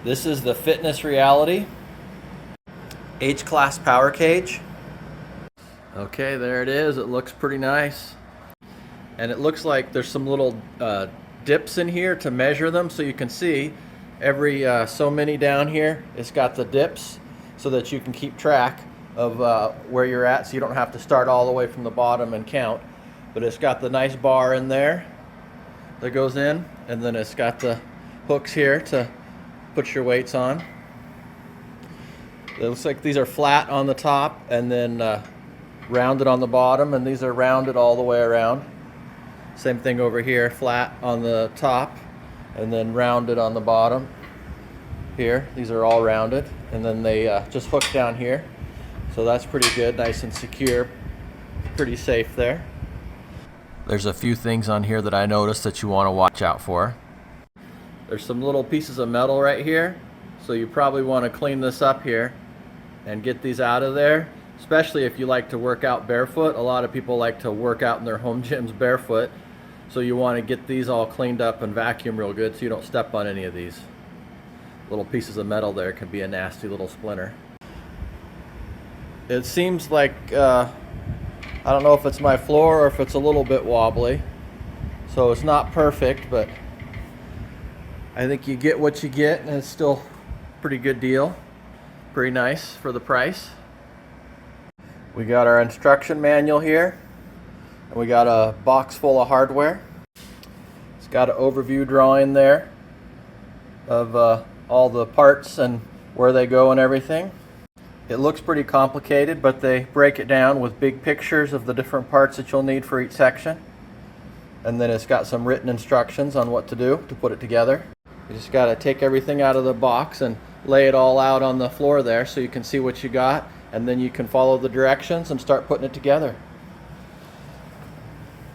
This is the Fitness Reality H-Class Power Cage. Okay, there it is. It looks pretty nice. And it looks like there's some little dips in here to measure them, so you can see every so many down here. It's got the dips so that you can keep track of where you're at, so you don't have to start all the way from the bottom and count. But it's got the nice bar in there that goes in, and then it's got the hooks here to put your weights on. It looks like these are flat on the top and then rounded on the bottom, and these are rounded all the way around. Same thing over here, flat on the top and then rounded on the bottom. Here, these are all rounded, and then they just hook down here. So that's pretty good, nice and secure, pretty safe there. There's a few things on here that I noticed that you want to watch out for. There's some little pieces of metal right here, so you probably want to clean this up here and get these out of there, especially if you like to work out barefoot. A lot of people like to work out in their home gyms barefoot, so you want to get these all cleaned up and vacuum real good so you don't step on any of these. Little pieces of metal there can be a nasty little splinter. It seems like, I don't know if it's my floor or if it's a little bit wobbly, so it's not perfect, but I think you get what you get, and it's still a pretty good deal. Pretty nice for the price. We got our instruction manual here, and we got a box full of hardware. It's got an overview drawing there of all the parts and where they go and everything. It looks pretty complicated, but they break it down with big pictures of the different parts that you'll need for each section. And then it's got some written instructions on what to do to put it together. You just got to take everything out of the box and lay it all out on the floor there so you can see what you got, and then you can follow the directions and start putting it together.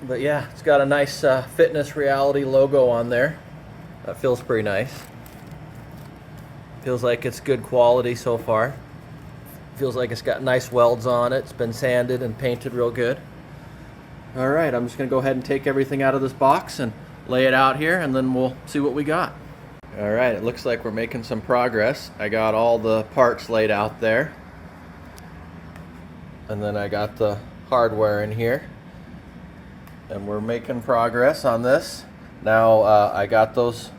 But yeah, it's got a nice Fitness Reality logo on there. That feels pretty nice. Feels like it's good quality so far. Feels like it's got nice welds on it. It's been sanded and painted real good. All right, I'm just gonna go ahead and take everything out of this box and lay it out here, and then we'll see what we got. All right, it looks like we're making some progress. I got all the parts laid out there, and then I got the hardware in here, and we're making progress on this. Now I got those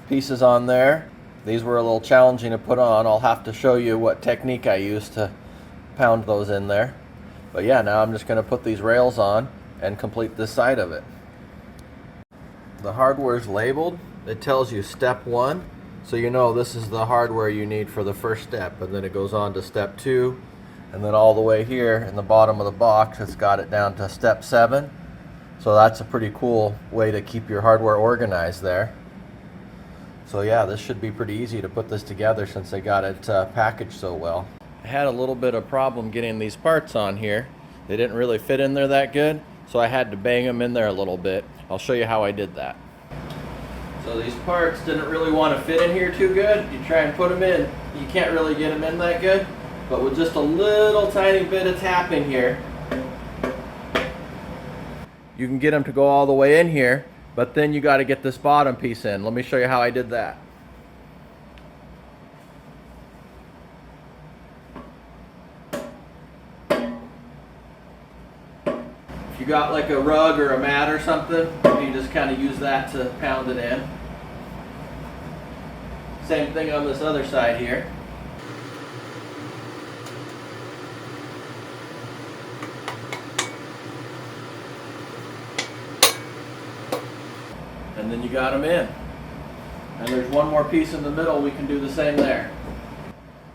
pieces on there. These were a little challenging to put on. I'll have to show you what technique I used to pound those in there. But yeah, now I'm just going to put these rails on and complete this side of it. The hardware is labeled. It tells you step 1, so you know this is the hardware you need for the first step, and then it goes on to step 2, and then all the way here in the bottom of the box it's got it down to step 7. So that's a pretty cool way to keep your hardware organized there. So yeah, this should be pretty easy to put this together since they got it packaged so well. I had a little bit of problem getting these parts on here. They didn't really fit in there that good, so I had to bang them in there a little bit. I'll show you how I did that. So these parts didn't really want to fit in here too good. You try and put them in, you can't really get them in that good, but with just a little tiny bit of tapping here, you can get them to go all the way in here. But then you got to get this bottom piece in. Let me show you how I did that. If you got like a rug or a mat or something, you just kind of use that to pound it in. Same thing on this other side here. And then you got them in. And there's one more piece in the middle, we can do the same there.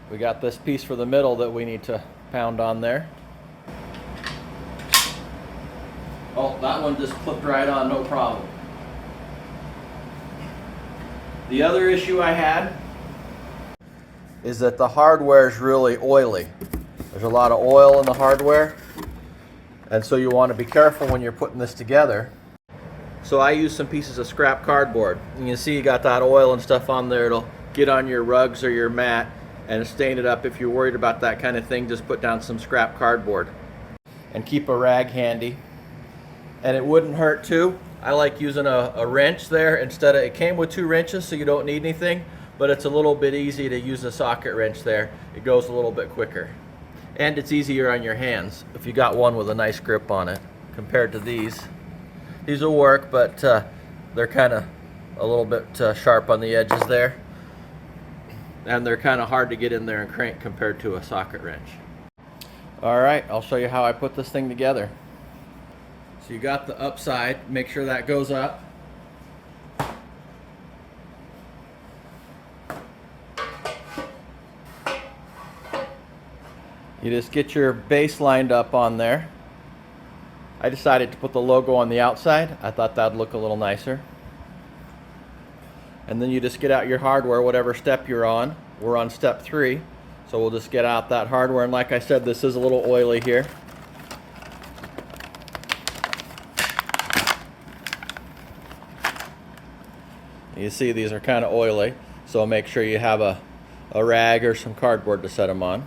We got this piece for the middle that we need to pound on there. Oh, that one just clipped right on, no problem. The other issue I had is that the hardware is really oily. There's a lot of oil in the hardware, and so you want to be careful when you're putting this together. So I use some pieces of scrap cardboard. You can see you got that oil and stuff on there. It'll get on your rugs or your mat and stain it up. If you're worried about that kind of thing, just put down some scrap cardboard. And keep a rag handy. And it wouldn't hurt too. I like using a wrench there instead of, it came with 2 wrenches so you don't need anything. but it's a little bit easy to use a socket wrench there. It goes a little bit quicker. And it's easier on your hands if you got one with a nice grip on it compared to these. These will work, but they're kind of a little bit sharp on the edges there. And they're kind of hard to get in there and crank compared to a socket wrench. All right, I'll show you how I put this thing together. So you got the upside, make sure that goes up. You just get your base lined up on there. I decided to put the logo on the outside. I thought that'd look a little nicer. And then you just get out your hardware, whatever step you're on. We're on step 3, so we'll just get out that hardware. And like I said, this is a little oily here. You see these are kind of oily, so make sure you have a rag or some cardboard to set them on.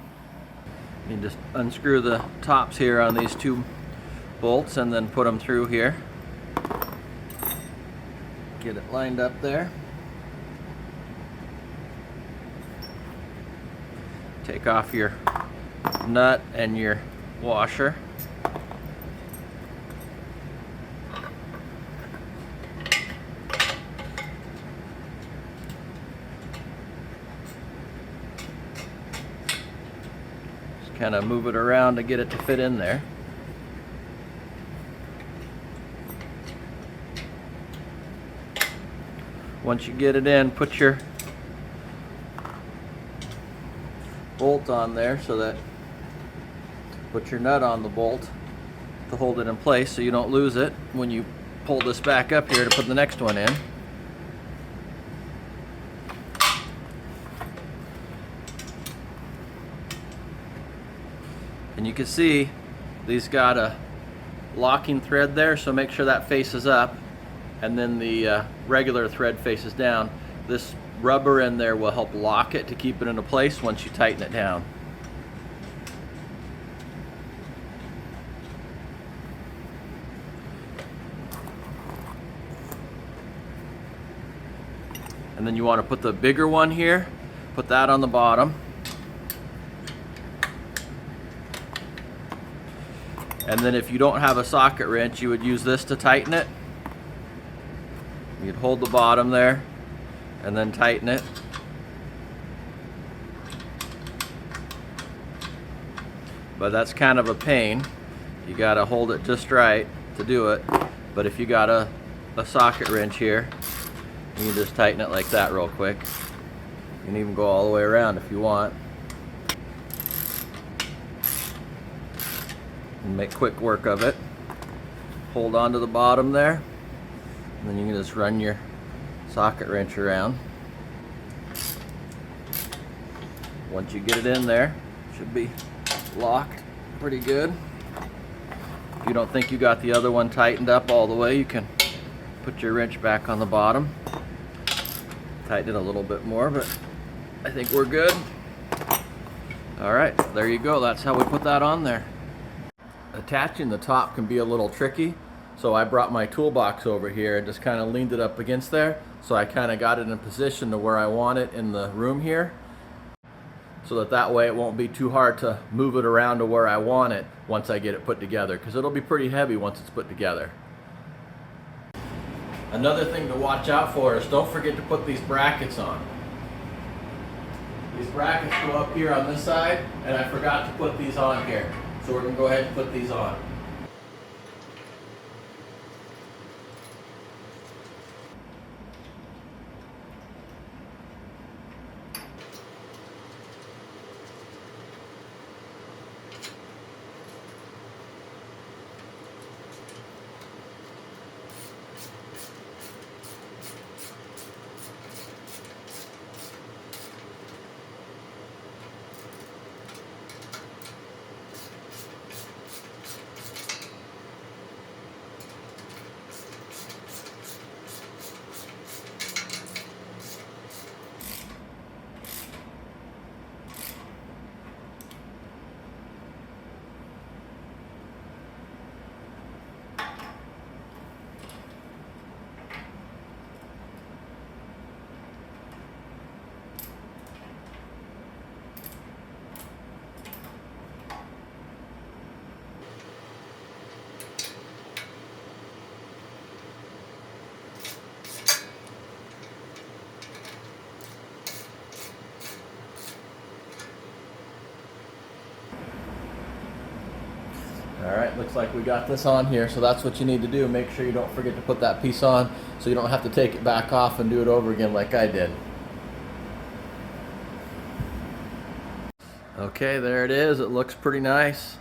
You just unscrew the tops here on these 2 bolts and then put them through here. Get it lined up there. Take off your nut and your washer. Just kind of move it around to get it to fit in there. Once you get it in, put your bolt on there so that, put your nut on the bolt to hold it in place so you don't lose it when you pull this back up here to put the next one in. And you can see these got a locking thread there, so make sure that faces up, and then the regular thread faces down. This rubber in there will help lock it to keep it into place once you tighten it down. And then you want to put the bigger one here, put that on the bottom. And then if you don't have a socket wrench, you would use this to tighten it. You'd hold the bottom there and then tighten it. But that's kind of a pain. You gotta hold it just right to do it. But if you got a socket wrench here, you can just tighten it like that real quick. You can even go all the way around if you want. And make quick work of it. Hold on to the bottom there. And then you can just run your socket wrench around. Once you get it in there, it should be locked pretty good. If you don't think you got the other one tightened up all the way, you can put your wrench back on the bottom. Tighten it a little bit more, but I think we're good. All right, there you go. That's how we put that on there. Attaching the top can be a little tricky. So I brought my toolbox over here and just kind of leaned it up against there. So I kind of got it in position to where I want it in the room here. So that way it won't be too hard to move it around to where I want it once I get it put together, because it'll be pretty heavy once it's put together. Another thing to watch out for is don't forget to put these brackets on. These brackets go up here on this side, and I forgot to put these on here. So we're going to go ahead and put these on. All right, looks like we got this on here, so that's what you need to do. Make sure you don't forget to put that piece on so you don't have to take it back off and do it over again like I did. Okay, there it is. It looks pretty nice.